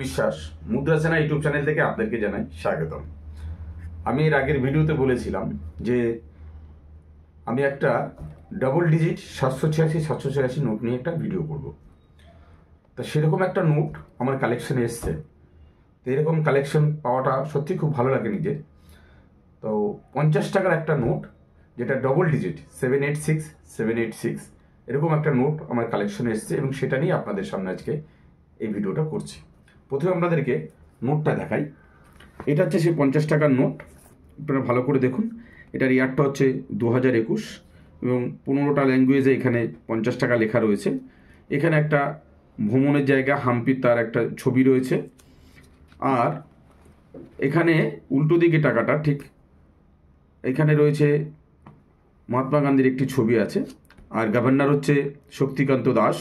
বিশ্বাস মুদ্রা সেনা ইউটিউব চ্যানেল থেকে আপনাদেরকে জানাই স্বাগতম। আমি এর আগের ভিডিওতে বলেছিলাম যে আমি একটা ডবল ডিজিট 786 নোট নিয়ে একটা ভিডিও করব। তো সেরকম একটা নোট আমার কালেকশনে এসছে। তো এরকম কালেকশন পাওয়াটা সত্যি খুব ভালো লাগে নিজের। তো 50 টাকার একটা নোট যেটা ডবল ডিজিট 786 এরকম একটা নোট আমার কালেকশনে এসছে এবং সেটা নিয়ে আপনাদের সামনে আজকে এই ভিডিওটা করছি। প্রথমে আপনাদেরকে নোটটা দেখাই। এটা হচ্ছে সেই 50 টাকার নোট। আপনারা ভালো করে দেখুন। এটার ইয়ারটা হচ্ছে 2021 এবং 15টা ল্যাঙ্গুয়েজে এখানে 50 টাকা লেখা রয়েছে। এখানে একটা ভ্রমণের জায়গা হাম্পির তার একটা ছবি রয়েছে। আর এখানে উল্টো দিকে টাকাটা ঠিক এখানে রয়েছে মহাত্মা গান্ধীর একটি ছবি আছে। আর গভর্নর হচ্ছে Shaktikanta Das.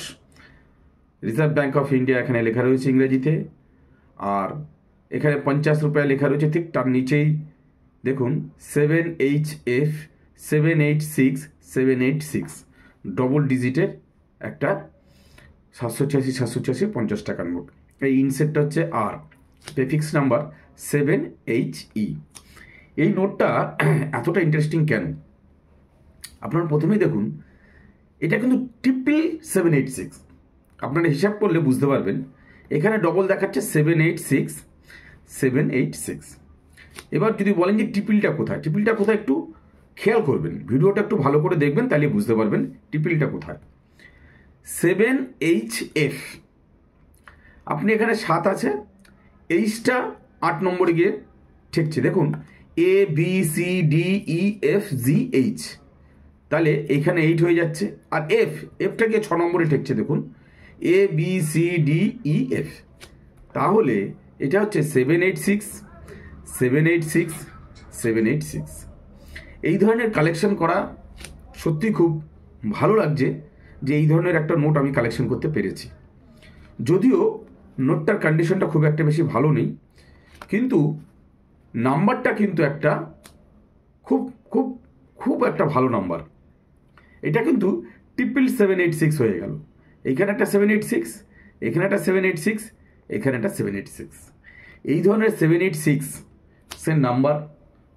Reserve bank of India এখানে লেখা রয়েছে ইংরেজিতে। আর এখানে 50 রুপিয়া লেখা রয়েছে। ঠিক তার নিচেই দেখুন 7HF 786 ডবল ডিজিটের একটা 786 50 টাকার নোট। এই ইনসেটটা হচ্ছে আর প্রেফিক্স নাম্বার 7HE। এই নোটটা এতটা ইন্টারেস্টিং কেন আপনারা প্রথমেই দেখুন। এটা কিন্তু 786। আপনারা হিসাব করলে বুঝতে পারবেন। এখানে ডবল দেখাচ্ছে 786। এবার যদি বলেন যে ট্রিপলটা কোথায়, একটু খেয়াল করবেন, ভিডিওটা একটু ভালো করে দেখবেন, তাহলে বুঝতে পারবেন ট্রিপলটা কোথায়। 7HF আপনি এখানে 7 আছে, এইচটা 8 নম্বরে গিয়ে ঠেকছে। দেখুন ABCDEFGH, তাহলে এখানে 8 হয়ে যাচ্ছে। আর এফটা গিয়ে 6 নম্বরে ঠেকছে। দেখুন ABCDEF, তাহলে এটা হচ্ছে 786। এই ধরনের কালেকশন করা সত্যি খুব ভালো লাগছে যে এই ধরনের একটা নোট আমি কালেকশন করতে পেরেছি। যদিও নোটটার কন্ডিশনটা খুব একটা বেশি ভালো নেই, কিন্তু নাম্বারটা কিন্তু একটা খুব খুব খুব একটা ভালো নাম্বার। এটা কিন্তু 786 হয়ে গেল। এখানে একটা 786, এখানে একটা 786, এখানে একটা 786। এই ধরনের 786 এর নাম্বার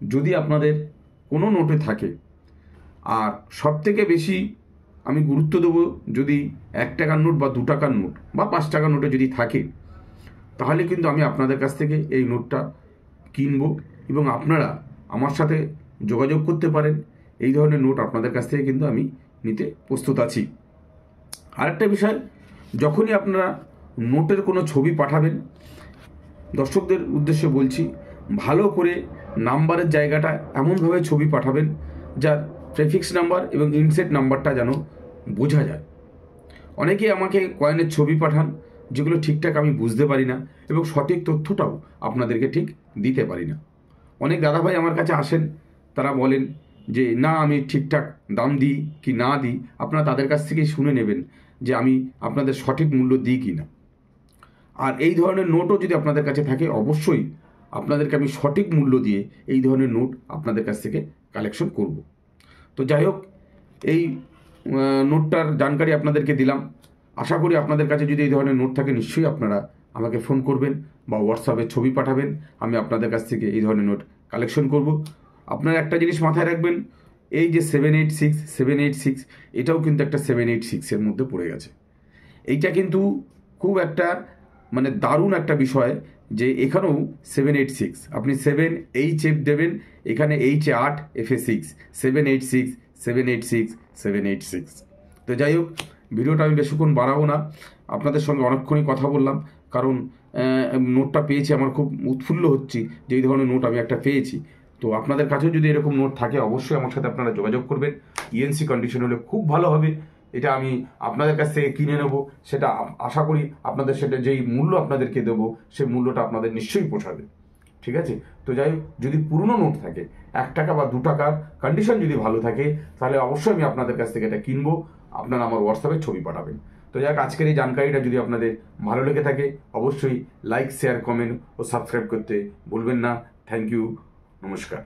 যদি আপনাদের কোনো নোটে থাকে, আর সব থেকে বেশি আমি গুরুত্ব দেবো যদি 1 টাকার নোট বা 2 টাকার নোট বা 5 টাকার নোটে যদি থাকে, তাহলে কিন্তু আমি আপনাদের কাছ থেকে এই নোটটা কিনবো এবং আপনারা আমার সাথে যোগাযোগ করতে পারেন। এই ধরনের নোট আপনাদের কাছ থেকে কিন্তু আমি নিতে প্রস্তুত আছি। আরেকটা বিষয়, যখনই আপনারা নোটের কোনো ছবি পাঠাবেন, দর্শকদের উদ্দেশ্যে বলছি, ভালো করে নাম্বারের জায়গাটা এমনভাবে ছবি পাঠাবেন যার প্রেফিক্স নাম্বার এবং ইনসেট নাম্বারটা যেন বোঝা যায়। অনেকেই আমাকে কয়েনের ছবি পাঠান যেগুলো ঠিকঠাক আমি বুঝতে পারি না এবং সঠিক তথ্যটাও আপনাদেরকে ঠিক দিতে পারি না। অনেক দাদাভাই আমার কাছে আসেন, তারা বলেন যে না আমি ঠিকঠাক দাম দিই কি না দিই, আপনারা তাদের কাছ থেকেই শুনে নেবেন যে আমি আপনাদের সঠিক মূল্য দিই কি না। আর এই ধরনের নোটও যদি আপনাদের কাছে থাকে, অবশ্যই আপনাদেরকে আমি সঠিক মূল্য দিয়ে এই ধরনের নোট আপনাদের কাছ থেকে কালেকশন করব। তো যাই হোক, এই নোটটার জানকারি আপনাদেরকে দিলাম। আশা করি আপনাদের কাছে যদি এই ধরনের নোট থাকে, নিশ্চয়ই আপনারা আমাকে ফোন করবেন বা হোয়াটসঅ্যাপে ছবি পাঠাবেন। আমি আপনাদের কাছ থেকে এই ধরনের নোট কালেকশন করব। আপনারা একটা জিনিস মাথায় রাখবেন, এই যে 786 এটাও কিন্তু একটা 786 এর মধ্যে পড়ে গেছে। এইটা কিন্তু খুব একটা মানে দারুণ একটা বিষয় যে এখানেও 786, আপনি 7HF দেবেন, এখানে H-এ 8, F-এ 6, 786। তো যাই হোক, ভিডিওটা আমি বেশিক্ষণ বাড়াবো না। আপনাদের সঙ্গে অনেকক্ষণই কথা বললাম, কারণ নোটটা পেয়েছি, আমার খুব উৎফুল্ল হচ্ছি যে এই ধরনের নোট আমি একটা পেয়েছি। তো আপনাদের কাছেও যদি এরকম নোট থাকে, অবশ্যই আমার সাথে আপনারা যোগাযোগ করবেন। ইএনসি কন্ডিশন হলে খুব ভালো হবে। এটা আমি আপনাদের কাছ থেকে কিনে নেব, সেটা আশা করি আপনাদের সেটা যেই মূল্য আপনাদেরকে দেবো সেই মূল্যটা আপনাদের নিশ্চয়ই পোষাবে। ঠিক আছে? তো যাই হোক, যদি পুরনো নোট থাকে 1 টাকা বা 2 টাকার কন্ডিশন যদি ভালো থাকে, তাহলে অবশ্যই আমি আপনাদের কাছ থেকে এটা কিনবো। আপনারা আমার হোয়াটসঅ্যাপে ছবি পাঠাবেন। তো যাই হোক, আজকের এই জানকারিটা যদি আপনাদের ভালো লেগে থাকে, অবশ্যই লাইক, শেয়ার, কমেন্ট ও সাবস্ক্রাইব করতে ভুলবেন না। থ্যাংক ইউ, নমস্কার।